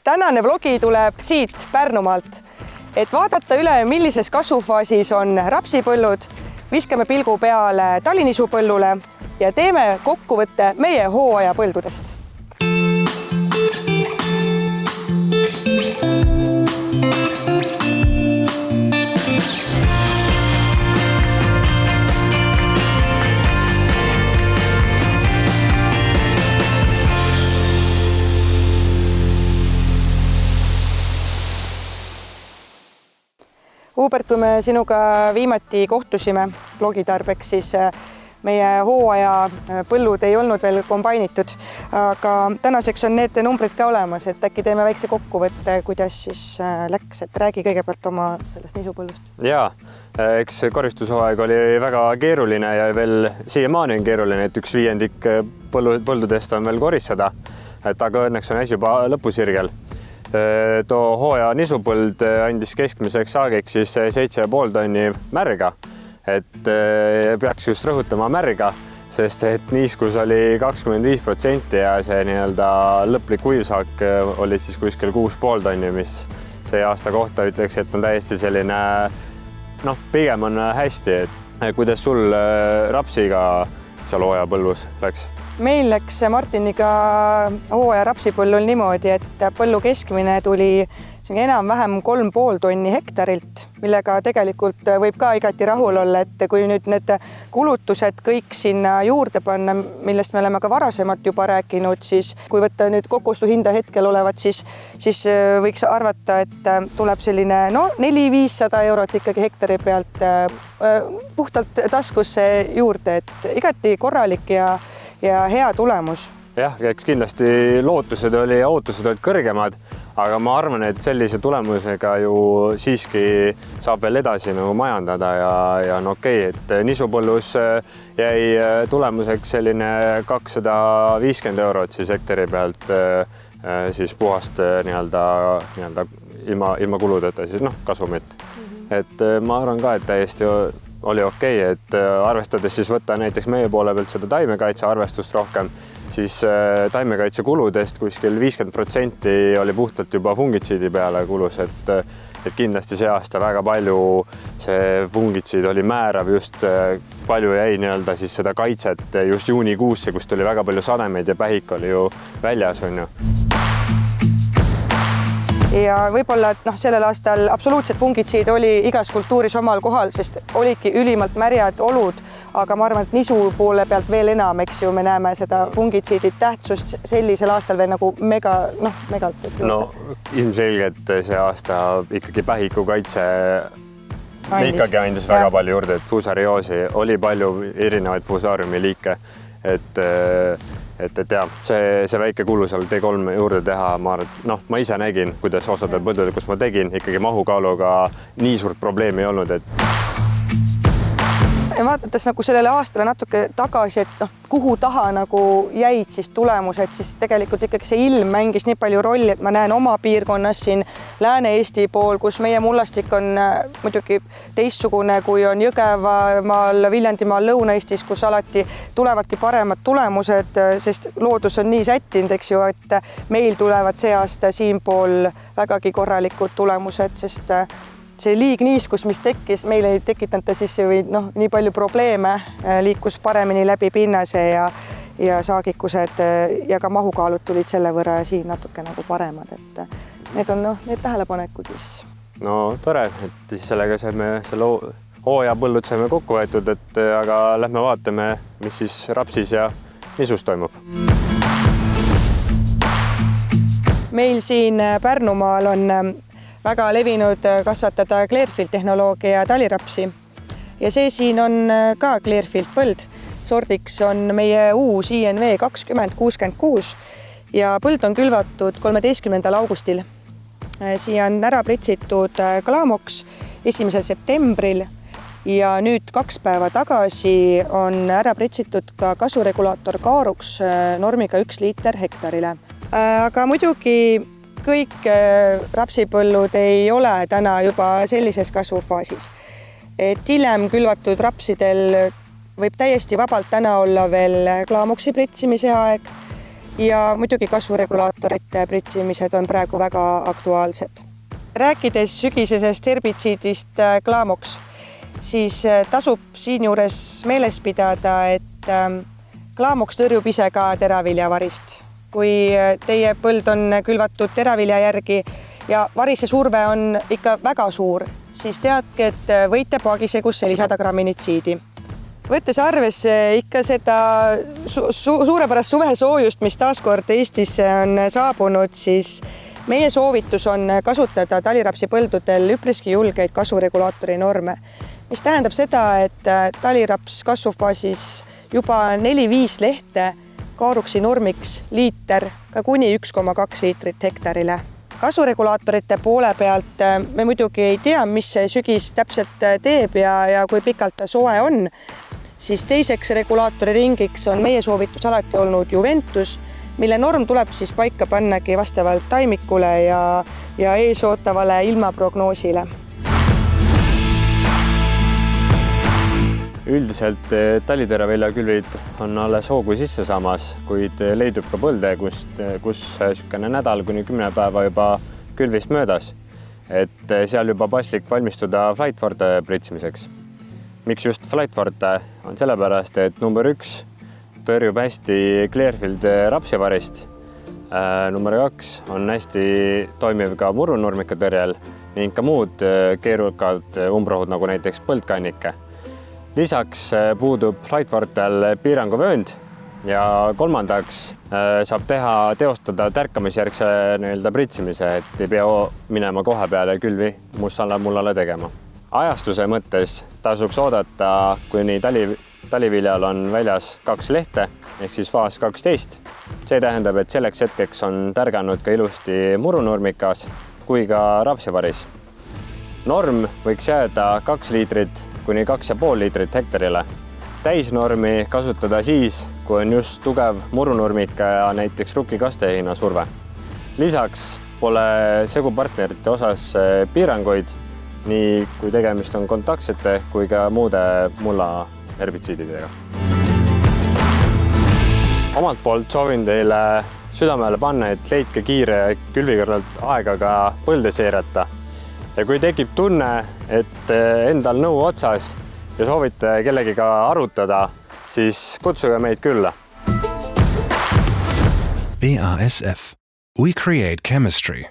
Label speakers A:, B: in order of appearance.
A: Tänane vlogi tuleb siit Pärnumaalt, et vaadata üle, millises kasvufaasis on rapsipõllud, viskame pilgu peale talinisupõllule ja teeme kokkuvõtte meie hooaja põldudest. Hubert, kui me sinuga viimati kohtusime blogi tarbeks, siis meie hooaja põllud ei olnud veel kombainitud, aga tänaseks on need numbrid ka olemas, et äkki teeme väikse kokkuvõtte, kuidas siis läks, et räägi kõigepealt oma sellest nisupõllust.
B: Jaa, eks koristushooaeg oli väga keeruline ja veel siiamaani on keeruline, et 1/5 põldudest on veel koristada, aga õnneks on asi juba lõpusirgel. Too hooaja nisupõld andis keskmiseks saagiks siis 7,5 tonni märga, et peaks just rõhutama märga, sest et niiskus oli 25% ja see nii-öelda lõplik kuivsaak oli siis kuskil 6,5 tonni, mis see aasta kohta ütleks, et on täiesti selline, pigem on hästi, et kuidas sul rapsiga seal hooaja põllus läks?
A: Meil läks Martiniga hooaja rapsipõllul niimoodi, et põllu keskmine tuli enam-vähem 3,5 tonni hektarilt, millega tegelikult võib ka igati rahul olla, et kui nüüd need kulutused kõik sinna juurde panna, millest me oleme ka varasemalt juba rääkinud, siis kui võtta nüüd kokostuhinda hetkel olevat, siis võiks arvata, et tuleb selline 400–500 eurot ikkagi hektari pealt puhtalt taskusse juurde, et igati korralik ja hea tulemus.
B: Jah, eks kindlasti lootused ja ootused olid kõrgemad, aga ma arvan, et sellise tulemusega ju siiski saab veel edasi majandada ja on okei, et nisupõllus jäi tulemuseks selline 250 eurot siis hektari pealt siis puhast nii-öelda ilma kuludeta siis kasumit. Et ma arvan ka, et täiesti oli okei, et arvestades siis võtta näiteks meie poole pealt seda taimekaitse arvestust rohkem, siis taimekaitse kuludest kuskil 50% oli puhtalt juba fungitsiidi peale kulus, et kindlasti see aasta väga palju see fungitsiid oli määrav, just palju jäi nii-öelda siis seda kaitset just juunikuusse, kus tuli väga palju sademeid ja pähik oli ju väljas, on ju.
A: Ja võib-olla, et sellel aastal absoluutselt fungitsiid oli igas kultuuris omal kohal, sest olidki ülimalt märjad olud, aga ma arvan, et nisu poole pealt veel enam, eks ju, me näeme seda fungitsiidi tähtsust sellisel aastal veel nagu megalt.
B: Ilmselgelt see aasta ikkagi pähiku kaitse ikkagi andis väga palju juurde, et fusarioosi oli palju erinevaid fusaariumi liike, et jah, see väike kulu seal T3 juurde teha, ma ise nägin, kuidas osadel põldudel, kus ma tegin, ikkagi mahukaaluga nii suurt probleemi ei olnud, et
A: vaadates sellele aastale natuke tagasi, et kuhu taha jäid siis tulemused, siis tegelikult ikkagi see ilm mängis nii palju rolli, et ma näen oma piirkonnas siin Lääne-Eesti pool, kus meie mullastik on muidugi teistsugune, kui on Jõgevamaal, Viljandimaal, Lõuna-Eestis, kus alati tulevadki paremad tulemused, sest loodus on nii sättinud, eks ju, et meil tulevad see aasta siinpool vägagi korralikud tulemused, sest see liigniiskus, mis tekkis, meil ei tekitanud siis nii palju probleeme, liikus paremini läbi pinnase ja saagikused ja ka mahukaalud tulid selle võrra siin natuke paremad, et need on need tähelepanekud.
B: No tore, et siis sellega saime selle hooajapõllud saime kokku võetud, aga lähme vaatame, mis siis rapsis ja nisus toimub.
A: Meil siin Pärnumaal on väga levinud kasvatada Clearfield tehnoloogia talirapsi ja see siin on ka Clearfield põld. Sordiks on meie uus INV 2066 ja põld on külvatud 13. augustil. Siia on ära pritsitud Glamox 1. septembril ja nüüd 2 päeva tagasi on ära pritsitud ka kasuregulaator Caarux normiga 1 liiter hektarile. Aga muidugi kõik rapsipõllud ei ole täna juba sellises kasvufaasis. Et hiljem külvatud rapsidel võib täiesti vabalt täna olla veel Glamoxi pritsimise aeg ja muidugi kasvuregulaatorite pritsimised on praegu väga aktuaalsed. Rääkides sügisesest herbitsiidist Glamox, siis tasub siinjuures meeles pidada, et Glamox tõrjub ise ka teraviljavarist. Kui teie põld on külvatud teravilja järgi ja varise surve on ikka väga suur, siis teadke, et võite paagisegusse lisada graminitsiidi. Võttes arvesse ikka seda suurepärast suvesoojust, mis taaskord Eestisse on saabunud, siis meie soovitus on kasutada talirapsi põldudel üpriski julgeid kasvuregulaatori norme, mis tähendab seda, et taliraps kasvufaasis juba 4-5 lehte kaaruksi normiks liiter ka kuni 1,2 liitrit hektarile. Kasvuregulaatorite poole pealt me muidugi ei tea, mis see sügis täpselt teeb ja kui pikalt ta soe on, siis teiseks regulaatori ringiks on meie soovitus alati olnud Juventus, mille norm tuleb siis paika pannagi vastavalt taimikule ja eesootavale ilmaprognoosile.
B: Üldiselt taliteraviljakülvid on alles hoogu sisse saamas, kuid leidub ka põlde, kus sükene nädal kuni 10 päeva juba külvist möödas, et seal juba paslik valmistuda Flightforte pritsimiseks. Miks just Flightforte? On sellepärast, et number 1 tõrjub hästi Clearfield rapsivarist. Number 2 on hästi toimiv ka murunurmika tõrjel ning ka muud keerukad umbrohud, nagu näiteks põldkannike. Lisaks puudub Flightfortel piiranguvöönd ja kolmandaks saab teostada tärkamisjärgse pritsimise, et ei pea minema koha peale külvi mullale tegema. Ajastuse mõttes tasuks oodata, kuni taliviljal on väljas 2 lehte ehk siis faas 12. See tähendab, et selleks hetkeks on tärganud ka ilusti murunurmikas kui ka rapsivaris. Norm võiks jääda 2 liitrit kuni 2,5 liitrit hektarile. Täisnormi kasutada siis, kui on just tugev murunurmika ja näiteks rukikasteheina surve. Lisaks pole segupartnerite osas piiranguid, nii kui tegemist on kontaktsete kui ka muude mulla herbitsiididega. Omalt poolt soovin teile südamele panna, et leidke kiire külvi kõrvalt aega ka põlde seirata. Ja kui tekib tunne, et endal nõu otsas ja soovite kellegiga arutada, siis kutsuge meid külla.
C: BASF. We create chemistry.